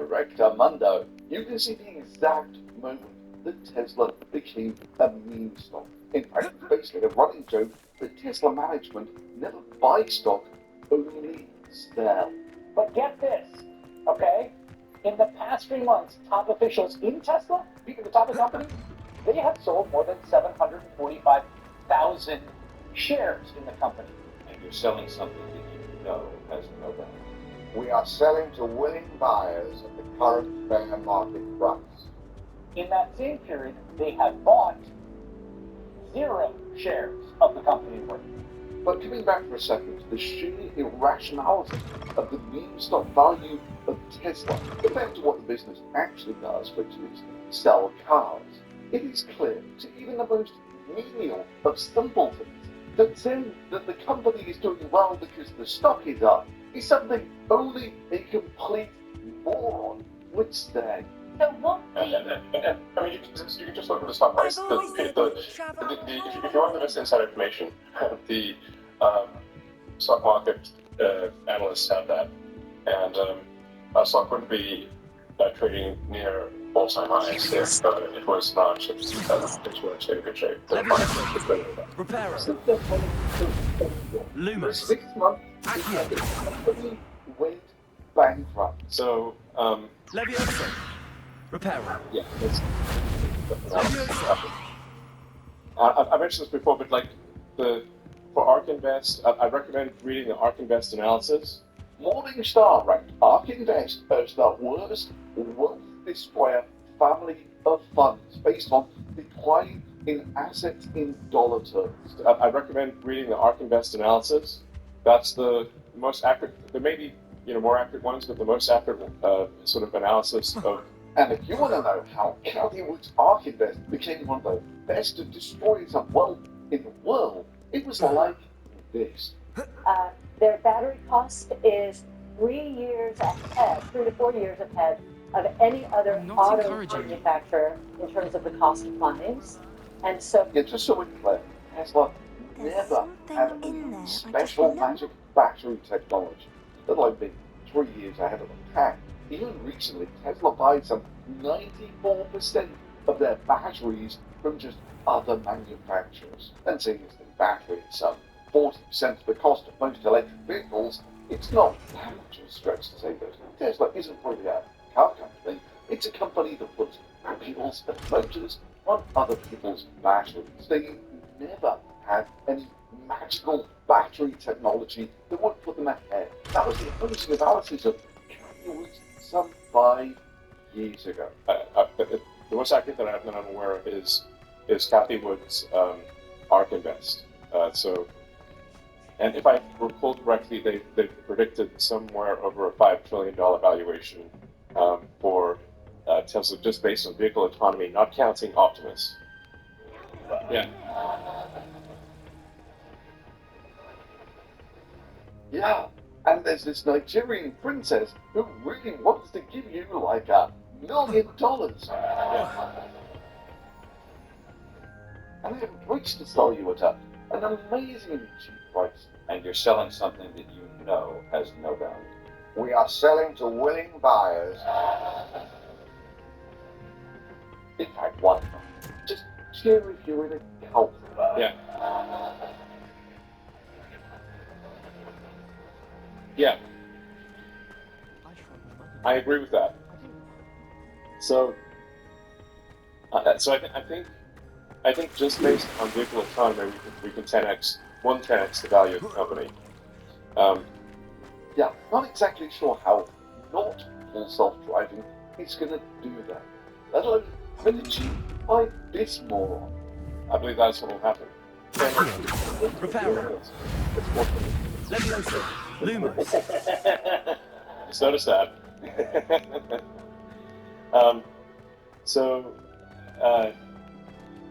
Director Mundo, you can see the exact moment that Tesla became a meme stock. In fact, it's basically a running joke that Tesla management never buy stock, only sell. But get this, okay? In the past 3 months, top officials in Tesla, speaking at the top of the company, they have sold more than 745,000 shares in the company. And you're selling something that you know has no value. We are selling to willing buyers at the current fair market price. In that same period, they have bought 0 shares of the company worth. But coming back for a second to the sheer irrationality of the meme stock value of Tesla compared to what the business actually does, which is sell cars, it is clear to even the most menial of simpletons that saying that the company is doing well because the stock is up is something only a complete moron would say. So what I mean, you can just look at the stock price. If you want the best inside information, the stock market analysts have that, and stock wouldn't be trading near all-time highs if it was not in good shape. Repairer. For 6 months, the company went bankrupt. So, Levioso. Repairer. yeah, I mentioned this before, but like for ARK Invest, I recommend reading the ARK Invest analysis. Morningstar ranked ARK Invest as the worst wealth destroyer family of funds based on decline in assets in dollar terms. I recommend reading the ARK Invest analysis. That's the most accurate. There may be more accurate ones, but the most accurate sort of analysis of. And if you want to know how Cathie Wood's ARK Invest became one of the best destroyers of wealth in the world, it was like this. their battery cost is 3 years ahead, 3 to 4 years ahead of any other auto manufacturer in terms of the cost of mines. And so, Yeah, just so we're clear, Tesla never had any special magic battery technology. Let alone being 3 years ahead of the pack. Even recently, Tesla buys some 94% of their batteries from just other manufacturers. And seeing as the battery is some 40% of the cost of most electric vehicles, it's not that much of a stretch to say that Tesla isn't really a car company. It's a company that puts fuels and motors on other people's batteries. They never had any magical battery technology that would put them ahead. That was the honest analysis of Cathie some 5 years ago. The most accurate that I'm aware of is Cathie Wood's ARK Invest. And if I recall correctly, they predicted somewhere over a $5 trillion valuation for Tesla, just based on vehicle autonomy, not counting Optimus. Yeah. Yeah, and there's this Nigerian princess who really wants to give you like $1 million. And they have reached to sell you at an amazingly cheap price. And you're selling something that you know has no value. We are selling to willing buyers. In fact, why not? Just cheer if you're in a cult. Yeah. Yeah. I agree with that. So I think just based on vehicle autonomy, we can 110x the value of the company. Yeah, not exactly sure how not full self-driving is going to do that. Let alone achieved by this moron. I believe that's what will happen. Repairer. Levioso. Lumos. Just noticed that.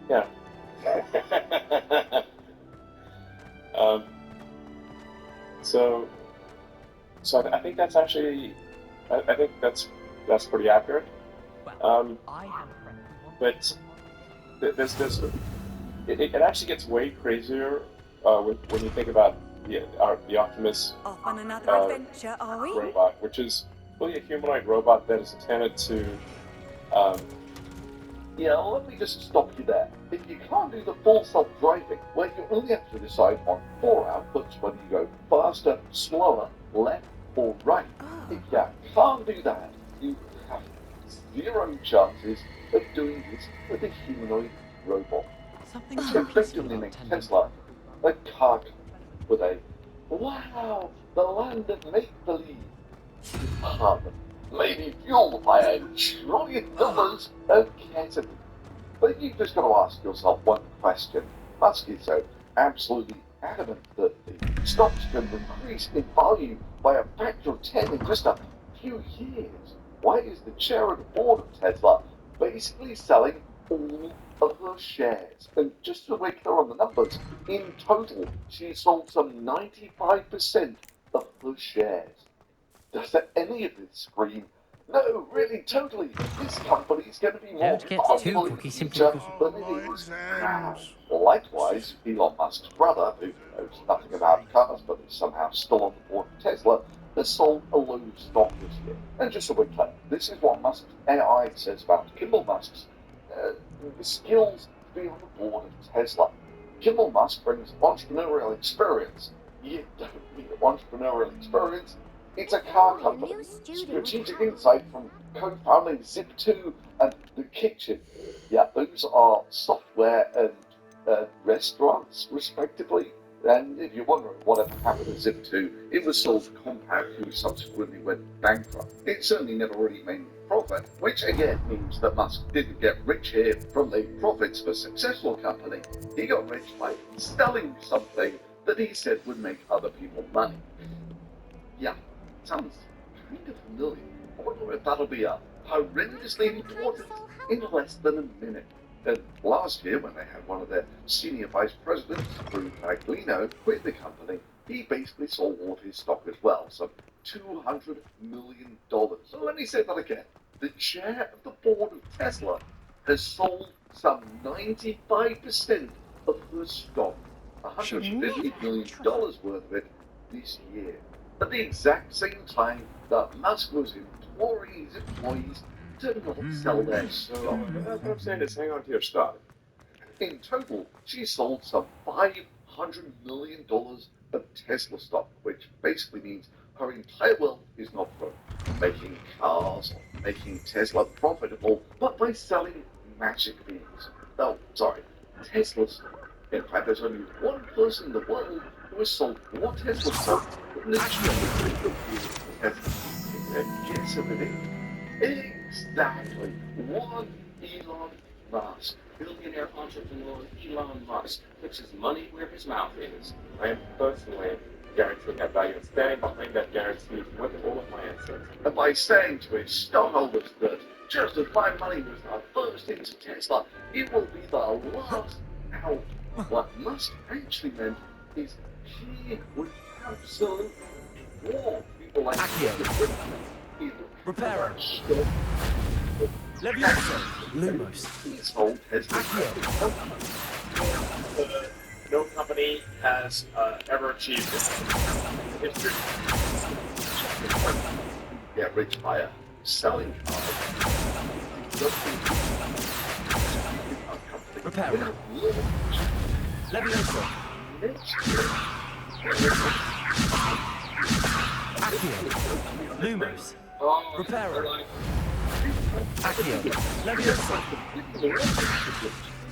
Yeah. So I think that's actually, I think that's pretty accurate. But it actually gets way crazier when you think about the Optimus Off on another adventure, are we? robot, which is fully a humanoid robot that is intended to, Yeah, let me just stop you there. If you can't do the full self-driving, well, you only have to decide on 4 outputs whether you go faster, slower, left, or right. If you can't do that, you have 0 chances of doing this with a humanoid robot. Something Which so peaceful effectively about makes tending. Tesla a car with a wow, the land of make-believe department, maybe fueled by $1 trillion of ketamine. But you've just got to ask yourself one question. Musk is so absolutely adamant that the stocks can increase in value by a factor of 10 in just a few years. Why is the chair of the board of Tesla basically selling all of her shares? And just so we're clear on the numbers, in total, she sold some 95% of her shares. Does any of this scream, no, really, totally, this company is going to be more Don't get too valuable in the cocky simply future because... than it is now? Likewise, Elon Musk's brother, who knows nothing about cars but is somehow still on the board of Tesla, has sold a load of stock this year. And just so we're clear, this is what Musk's AI says about Kimball Musk's skills to be on the board of Tesla. Kimball Musk brings entrepreneurial experience. You don't need entrepreneurial experience. It's a car company. Strategic insight from co-founding Zip2 and The Kitchen. Yeah, those are software and restaurants, respectively. And if you're wondering whatever happened to Zip2, it was sold to Compaq, who subsequently went bankrupt. It certainly never really made any profit, which again means that Musk didn't get rich here from the profits of a successful company. He got rich by selling something that he said would make other people money. Yeah, sounds kind of familiar. I wonder if that'll be a horrendously important in less than a minute. And last year, when they had one of their senior vice presidents, Drew Paglino, quit the company, he basically sold all of his stock as well, some $200 million. So let me say that again. The chair of the board of Tesla has sold some 95% of her stock, $150 million worth of it this year. At the exact same time that Musk was imploring his employees to not sell their stock. what I'm saying is hang on to your stock. In total, she sold some $500 million of Tesla stock, which basically means her entire wealth is not from making cars or making Tesla profitable, but by selling magic beans. Oh, sorry, Tesla stock. In fact, there's only one person in the world who has sold more Tesla stock than the chief of Tesla. Guess who it is? Exactly, one Elon Musk. Billionaire entrepreneur Elon Musk puts his money where his mouth is. I am personally guaranteeing that value and standing behind that guarantee with all of my assets. And by saying to his stockholders that just as my money was the first into Tesla, it will be the last out. What Musk actually meant is he would absolutely warn people like Reparo. Levioso. Lumos. He sold Tesla. No company has ever achieved this in history. Get rich by a selling car. Reparo. Levioso. Accio. Lumos. Reparo. Accio. Levioso.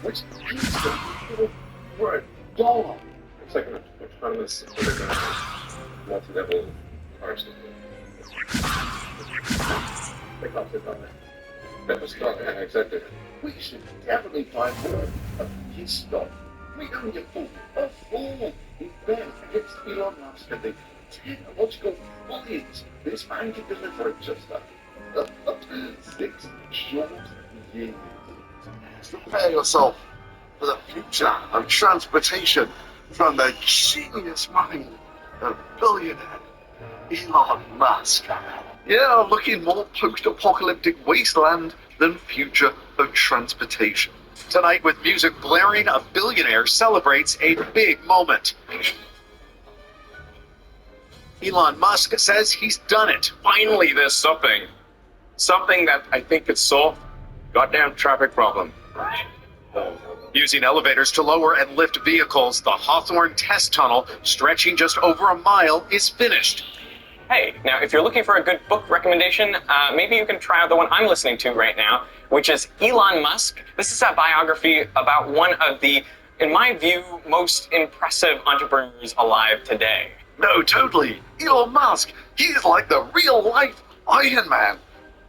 Which is for a dollar. It's like an autonomous multi-level car system. They cost it on that. That was not exactly. We should definitely find more of his stock. We don't get fool. A fool. He bet against Elon Musk and the technological brilliance this man can deliver in just 6 short years. Prepare yourself for the future of transportation from the genius mind of billionaire Elon Musk. Yeah, looking more post-apocalyptic wasteland than future of transportation. Tonight, with music blaring, a billionaire celebrates a big moment. Elon Musk says he's done it. Finally, there's something. Something that I think could solve goddamn traffic problem. Using elevators to lower and lift vehicles, the Hawthorne Test Tunnel, stretching just over a mile, is finished. Hey, now if you're looking for a good book recommendation, maybe you can try out the one I'm listening to right now, which is Elon Musk. This is a biography about one of the, in my view, most impressive entrepreneurs alive today. No, totally. Elon Musk, he is like the real-life Iron Man.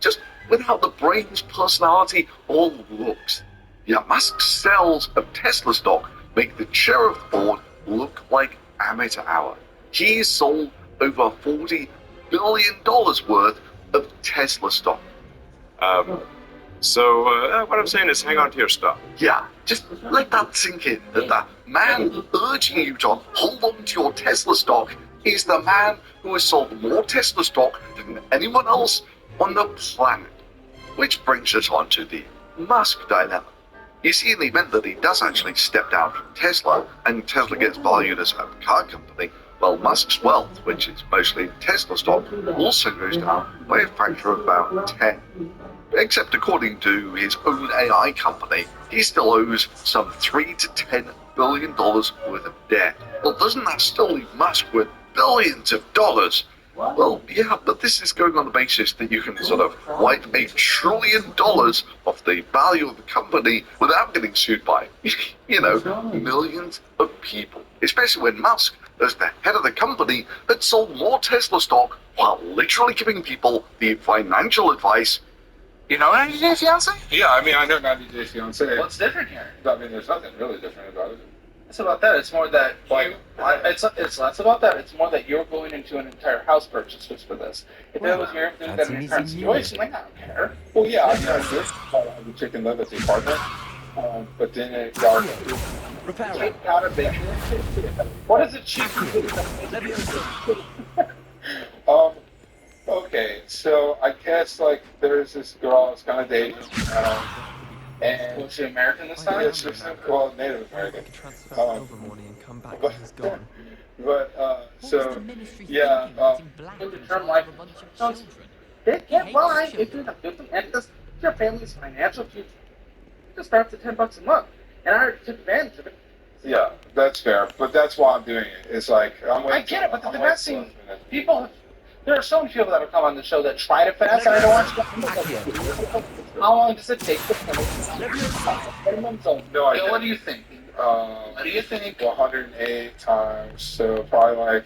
Just without the brains, personality, or looks. Yeah, Musk's sales of Tesla stock make the chair of thought look like amateur hour. He's sold over $40 billion worth of Tesla stock. So what I'm saying is hang on to your stuff. Yeah, just let that sink in, that the man urging you to hold on to your Tesla stock is the man who has sold more Tesla stock than anyone else on the planet. Which brings us on to the Musk dilemma. You see, in the event that he does actually step down from Tesla, and Tesla gets valued as a car company, well, Musk's wealth, which is mostly Tesla stock, also goes down by a factor of about 10. Except according to his own AI company, he still owes some $3 to $10 billion worth of debt. Well, doesn't that still leave Musk with billions of dollars? Well, yeah, but this is going on the basis that you can sort of wipe $1 trillion off the value of the company without getting sued by, millions of people. Especially when Musk, as the head of the company, had sold more Tesla stock while literally giving people the financial advice. You know 90 Day Fiancé? Yeah, I mean, I know 90 Day Fiancé. What's different here? I mean, there's nothing really different about it. It's about that. It's more that it's less about that. It's more that you're going into an entire house purchase just for this. If that was your doing that in your current situation, like, I don't care. Well, yeah, I mean, I did have the chicken leg as a partner, but then it got... Repair out of bacon. What is a chicken? Okay, so I guess, like, there's this girl I was kind of dating, and... Was she American this time? Yeah, she's, well, Native American. In the term life insurance, they can't lie if you're not building access to your family's financial future. It just starts at $10 a month, and I already took advantage of it. Yeah, that's fair, but that's why I'm doing it. It's like, I get it, but the finessing, people... There are so many people that have come on the show that try to finesse, and I don't want to. How long does it take to finish? No idea. What do you think? What do you think? 108 times, so probably like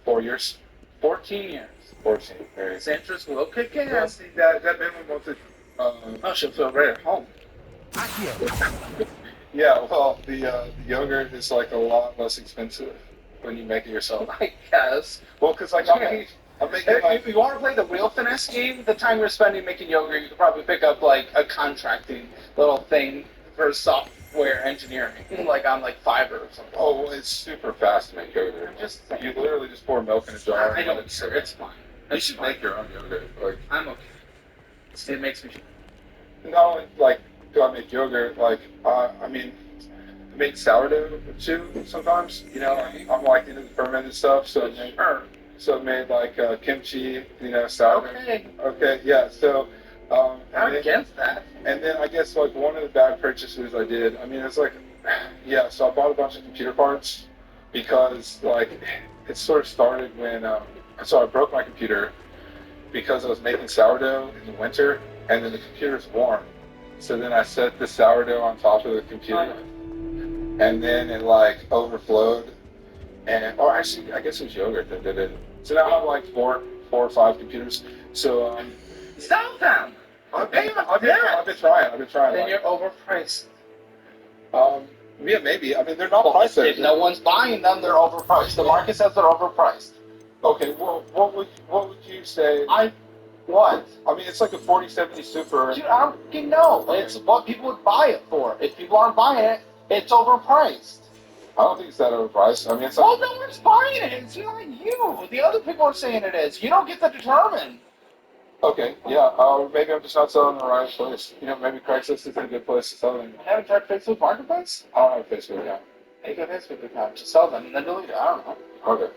4 years. 14 years. 14. Very. His interest will kick in. Yeah, see, that made me want to. Oh, she'll feel right at home. Yeah, well, the yogurt is like a lot less expensive when you make it yourself. I guess. Well, because like I'm making if you want to play the real finesse game, the time you're spending making yogurt, you could probably pick up like a contracting little thing for software engineering, like on like Fiverr or something. Oh, well, it's super fast to make yogurt. You literally just pour milk in a jar. I don't care. It's fine. You should make your own yogurt. Like, I'm okay. It makes me. Not only like do I make yogurt, like I make sourdough too sometimes. You know, I'm like into the fermented stuff, so I made like kimchi, sourdough. Okay, yeah. So I'm against that. And then I guess like one of the bad purchases I did. I mean, it's like, yeah. So I bought a bunch of computer parts because like it sort of started when so I broke my computer because I was making sourdough in the winter, and then the computer's warm. So then I set the sourdough on top of the computer, and then it like overflowed. Or actually, I guess it was yogurt that did it. So now I have like four or five computers. So sell them. I've been trying. Then you're overpriced. Yeah, maybe. I mean, they're not priced. If no one's buying them, they're overpriced. The market says they're overpriced. Okay, well, what would you say? What? I mean, it's like a 4070 Super. Dude, I don't fucking know. It's what people would buy it for. If people aren't buying it, it's overpriced. I don't think it's that overpriced. I mean, it's like... Well, no one's buying it. It's not you. The other people are saying it is. You don't get to determine. Okay, yeah. Maybe I'm just not selling the right place. Maybe Craigslist is a good place to sell them. You haven't tried Facebook Marketplace? I don't have a Facebook account. Make a Facebook account to sell them and then delete it. I don't know. Okay.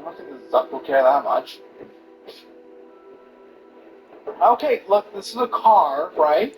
don't think the Zuck will care that much. Okay, look, this is a car, right?